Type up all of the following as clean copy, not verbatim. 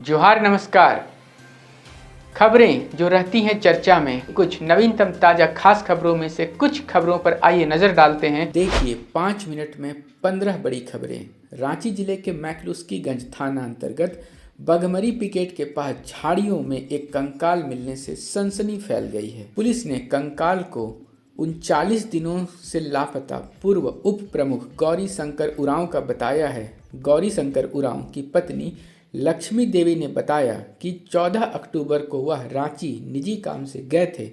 जोहार नमस्कार। खबरें जो रहती हैं चर्चा में, कुछ नवीनतम ताज़ा खास खबरों में से कुछ खबरों पर आइए नज़र डालते हैं। देखिए 5 मिनट में 15 बड़ी खबरें। रांची जिले के मैकलुस्कीगंज थाना अंतर्गत बघमरी पिकेट के पास झाड़ियों में एक कंकाल मिलने से सनसनी फैल गई है। पुलिस ने कंकाल को 39 दिनों से लापता पूर्व उप प्रमुख गौरी शंकर उरांव का बताया है। गौरी शंकर उरांव की पत्नी लक्ष्मी देवी ने बताया कि 14 अक्टूबर को वह रांची निजी काम से गए थे।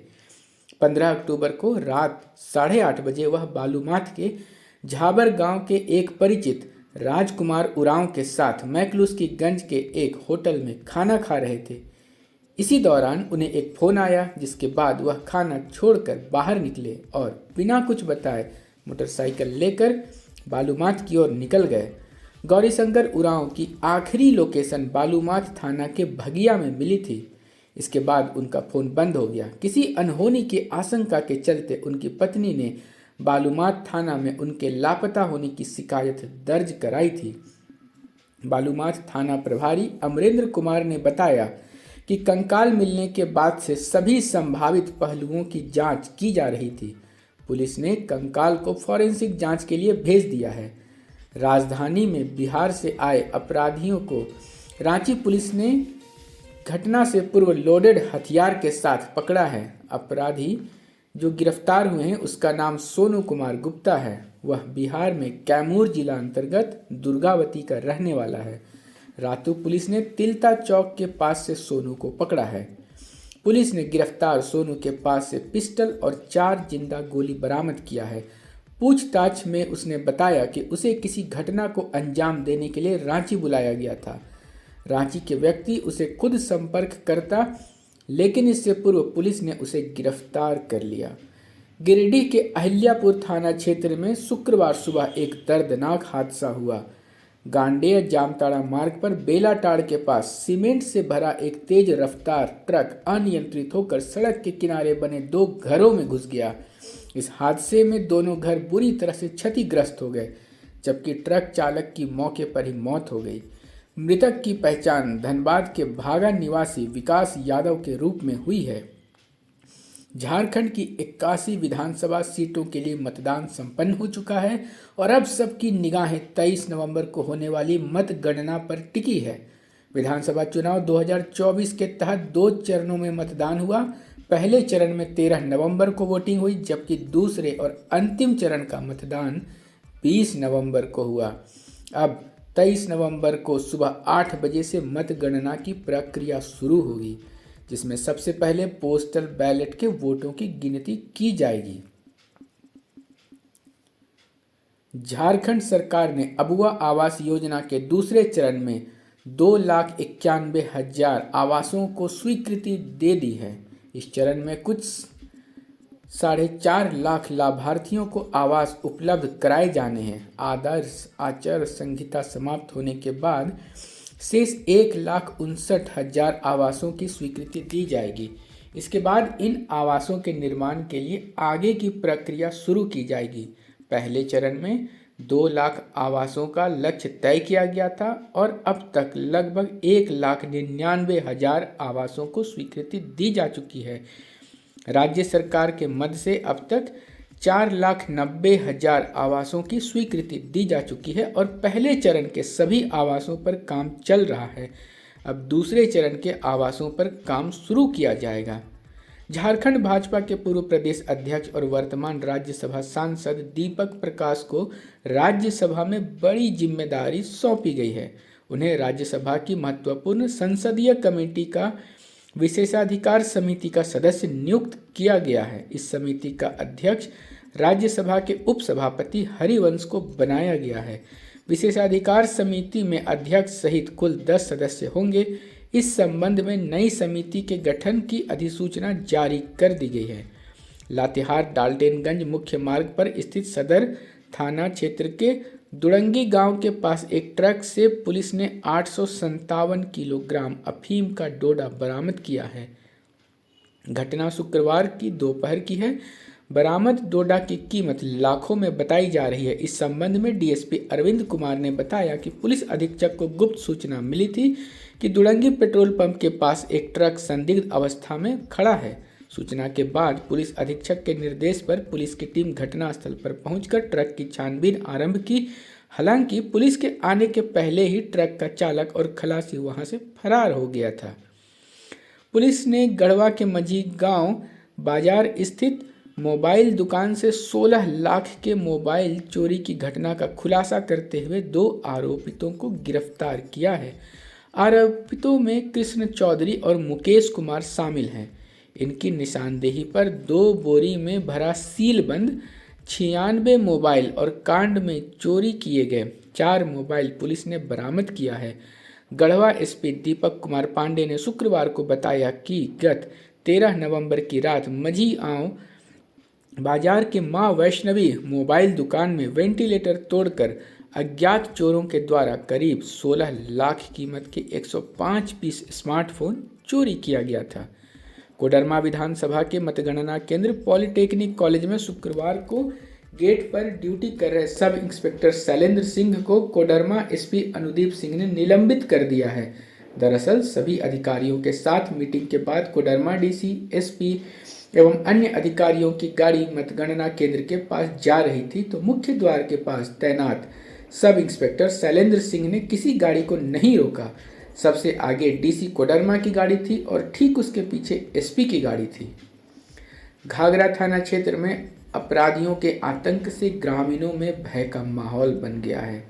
15 अक्टूबर को रात 8:30 बजे वह बालूमाथ के झाबर गांव के एक परिचित राजकुमार उरांव के साथ मैकलुस्कीगंज के एक होटल में खाना खा रहे थे। इसी दौरान उन्हें एक फ़ोन आया, जिसके बाद वह खाना छोड़कर बाहर निकले और बिना कुछ बताए मोटरसाइकिल लेकर बालूमाथ की ओर निकल गए। गौरीशंकर उरांव की आखिरी लोकेशन बालूमाथ थाना के भगिया में मिली थी। इसके बाद उनका फ़ोन बंद हो गया। किसी अनहोनी की आशंका के चलते उनकी पत्नी ने बालूमाथ थाना में उनके लापता होने की शिकायत दर्ज कराई थी। बालूमाथ थाना प्रभारी अमरेंद्र कुमार ने बताया कि कंकाल मिलने के बाद से सभी संभावित पहलुओं की जांच की जा रही थी। पुलिस ने कंकाल को फॉरेंसिक जांच के लिए भेज दिया है। राजधानी में बिहार से आए अपराधियों को रांची पुलिस ने घटना से पूर्व लोडेड हथियार के साथ पकड़ा है। अपराधी जो गिरफ्तार हुए हैं उसका नाम सोनू कुमार गुप्ता है। वह बिहार में कैमूर जिला अंतर्गत दुर्गावती का रहने वाला है। रातू पुलिस ने तिलता चौक के पास से सोनू को पकड़ा है। पुलिस ने गिरफ्तार सोनू के पास से पिस्टल और 4 जिंदा गोली बरामद किया है। पूछताछ में उसने बताया कि उसे किसी घटना को अंजाम देने के लिए रांची बुलाया गया था। रांची के व्यक्ति उसे खुद संपर्क करता, लेकिन इससे पूर्व पुलिस ने उसे गिरफ्तार कर लिया। गिरिडीह के अहिल्यापुर थाना क्षेत्र में शुक्रवार सुबह एक दर्दनाक हादसा हुआ। गांडेय जामताड़ा मार्ग पर बेलाटाड़ के पास सीमेंट से भरा एक तेज रफ्तार ट्रक अनियंत्रित होकर सड़क के किनारे बने 2 घरों में घुस गया। इस हादसे में दोनों घर बुरी तरह से क्षतिग्रस्त हो गए, जबकि ट्रक चालक की मौके पर ही मौत हो गई। मृतक की पहचान धनबाद के भागा निवासी विकास यादव के रूप में हुई है। झारखंड की 81 विधानसभा सीटों के लिए मतदान संपन्न हो चुका है और अब सबकी निगाहें 23 नवंबर को होने वाली मतगणना पर टिकी है। विधानसभा चुनाव 2024 के तहत 2 चरणों में मतदान हुआ। पहले चरण में 13 नवंबर को वोटिंग हुई, जबकि दूसरे और अंतिम चरण का मतदान 20 नवंबर को हुआ। अब 23 नवंबर को सुबह 8 बजे से मतगणना की प्रक्रिया शुरू होगी, जिसमें सबसे पहले पोस्टल बैलेट के वोटों की गिनती की जाएगी। झारखंड सरकार ने अबुआ आवास योजना के दूसरे चरण में 2,91,000 आवासों को स्वीकृति दे दी है। इस चरण में कुछ 4.5 लाख लाभार्थियों को आवास उपलब्ध कराए जाने हैं। आदर्श आचार संहिता समाप्त होने के बाद शेष 1,59,000 आवासों की स्वीकृति दी जाएगी। इसके बाद इन आवासों के निर्माण के लिए आगे की प्रक्रिया शुरू की जाएगी। पहले चरण में 2 लाख आवासों का लक्ष्य तय किया गया था और अब तक लगभग 1,99,000 आवासों को स्वीकृति दी जा चुकी है। राज्य सरकार के मद से अब तक 4,90,000 आवासों की स्वीकृति दी जा चुकी है और पहले चरण के सभी आवासों पर काम चल रहा है। अब दूसरे चरण के आवासों पर काम शुरू किया जाएगा। झारखंड भाजपा के पूर्व प्रदेश अध्यक्ष और वर्तमान राज्यसभा सांसद दीपक प्रकाश को राज्यसभा में बड़ी जिम्मेदारी सौंपी गई है। उन्हें राज्यसभा की महत्वपूर्ण संसदीय कमेटी का विशेषाधिकार समिति का सदस्य नियुक्त किया गया है। इस समिति का अध्यक्ष राज्यसभा के उपसभापति हरिवंश को बनाया गया है। विशेषाधिकार समिति में अध्यक्ष सहित कुल 10 सदस्य होंगे। इस संबंध में नई समिति के गठन की अधिसूचना जारी कर दी गई है। लातेहार डाल्टनगंज मुख्य मार्ग पर स्थित सदर थाना क्षेत्र के दुड़ंगी गांव के पास एक ट्रक से पुलिस ने 857 किलोग्राम अफीम का डोडा बरामद किया है। घटना शुक्रवार की दोपहर की है। बरामद डोडा की कीमत लाखों में बताई जा रही है। इस संबंध में डीएसपी अरविंद कुमार ने बताया कि पुलिस अधीक्षक को गुप्त सूचना मिली थी कि दुड़ंगी पेट्रोल पंप के पास एक ट्रक संदिग्ध अवस्था में खड़ा है। सूचना के बाद पुलिस अधीक्षक के निर्देश पर पुलिस की टीम घटनास्थल पर पहुंचकर ट्रक की छानबीन आरंभ की। हालांकि पुलिस के आने के पहले ही ट्रक का चालक और खलासी वहां से फरार हो गया था। पुलिस ने गढ़वा के मझी गांव बाजार स्थित मोबाइल दुकान से 16 लाख के मोबाइल चोरी की घटना का खुलासा करते हुए 2 आरोपितों को गिरफ्तार किया है। आरोपितों में कृष्ण चौधरी और मुकेश कुमार शामिल हैं। इनकी निशानदेही पर 2 बोरी में भरा सीलबंद 96 मोबाइल और कांड में चोरी किए गए 4 मोबाइल पुलिस ने बरामद किया है। गढ़वा एसपी दीपक कुमार पांडे ने शुक्रवार को बताया कि गत 13 नवंबर की रात मझी गांव बाजार के मां वैष्णवी मोबाइल दुकान में वेंटिलेटर तोड़कर अज्ञात चोरों के द्वारा करीब 16 लाख कीमत के 105 पीस स्मार्टफोन चोरी किया गया था। कोडरमा विधानसभा के मतगणना केंद्र पॉलिटेक्निक कॉलेज में शुक्रवार को गेट पर ड्यूटी कर रहे सब इंस्पेक्टर शैलेंद्र सिंह को कोडरमा एसपी अनुदीप सिंह ने निलंबित कर दिया है। दरअसल सभी अधिकारियों के साथ मीटिंग के बाद कोडरमा डीसी, एसपी एवं अन्य अधिकारियों की गाड़ी मतगणना केंद्र के पास जा रही थी तो मुख्य द्वार के पास तैनात सब इंस्पेक्टर शैलेंद्र सिंह ने किसी गाड़ी को नहीं रोका। सबसे आगे डीसी कोडरमा की गाड़ी थी और ठीक उसके पीछे एसपी की गाड़ी थी। घाघरा थाना क्षेत्र में अपराधियों के आतंक से ग्रामीणों में भय का माहौल बन गया है।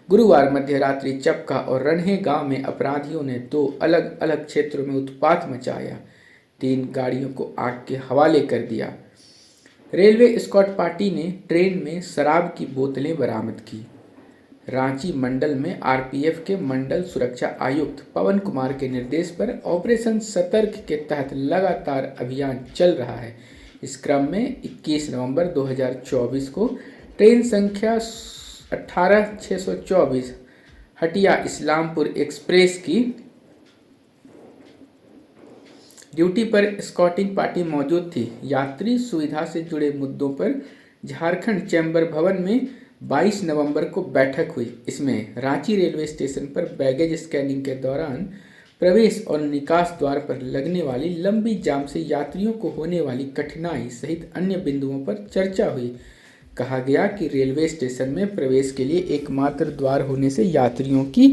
गुरुवार मध्य रात्रि चपका और रन्हे गांव में अपराधियों ने 2 अलग अलग क्षेत्रों में उत्पात मचाया। 3 गाड़ियों को आग के हवाले कर दिया। रेलवे एस्कॉर्ट पार्टी ने ट्रेन में शराब की बोतलें बरामद की। रांची मंडल में आरपीएफ के मंडल सुरक्षा आयुक्त पवन कुमार के निर्देश पर ऑपरेशन सतर्क के तहत लगातार अभियान चल रहा है। इस क्रम में 21 नवंबर 2024 को ट्रेन संख्या 18624 हटिया इस्लामपुर एक्सप्रेस की ड्यूटी पर स्कॉटिंग पार्टी मौजूद थी। यात्री सुविधा से जुड़े मुद्दों पर झारखंड चैम्बर भवन में 22 नवंबर को बैठक हुई। इसमें रांची रेलवे स्टेशन पर बैगेज स्कैनिंग के दौरान प्रवेश और निकास द्वार पर लगने वाली लंबी जाम से यात्रियों को होने वाली कठिनाई सहित अन्य बिंदुओं पर चर्चा हुई। कहा गया कि रेलवे स्टेशन में प्रवेश के लिए एकमात्र द्वार होने से यात्रियों की